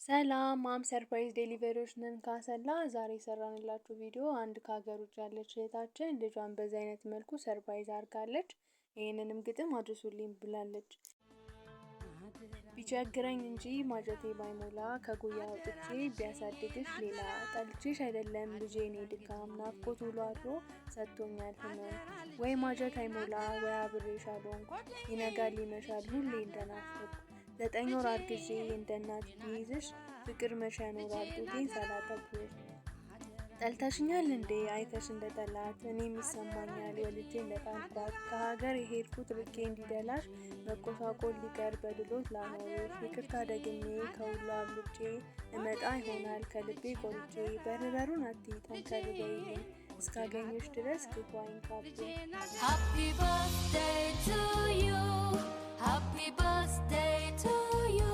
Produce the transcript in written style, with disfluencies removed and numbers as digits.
ሰላም ማም ሰርፕራይዝ ዴሊቨሪዎች ነን ካሰላ። ዛሬ የሰራንላችሁ ቪዲዮ አንድ ከሀገር ውጭ ያለች እህታችን ልጇን በዚህ አይነት መልኩ ሰርፕራይዝ አድርጋለች። ይህንንም ግጥም አድርሱልኝ ብላለች። ቢቸግረኝ እንጂ ማጀቴ ባይሞላ ከጉያ አውጥቼ ቢያሳድግሽ ሌላ ጠልቼሽ አይደለም ልጄ እኔ ድካም ናፍቆት ውሎ አድሮ ሰጥቶኛል ህመም ወይ ማጀት አይሞላ ወይ አብሬሽ አልሆንኩ ይነጋል ይመሻል ሁሌ እንደናፍቅ 9 ወር አርግዤ እንደናት ቢይዝሽ ፍቅር መቼ ያኖራል ጡቴን ሳላጠብሽ ጠልተሽኛል እንዴ አይተሽ እንደጠላት እኔም ይሰማኛል ወልጄ እንደጣልኳት ከሀገር የሄድኩት ርቄ እንዲደላሽ መቆሳቆል ሊቀር በድሎት ላኖርሽ ይቅርታ ደግሜ ከሁሉ አብልጬ እመጣ ይሆናል ከልቤ ቆርጬ በርበሩን አትይ ጠንከር በይልኝ እስካገኘሽ ድረስ ክፉ አይንካብኝ። Happy birthday to you. Happy birthday to you.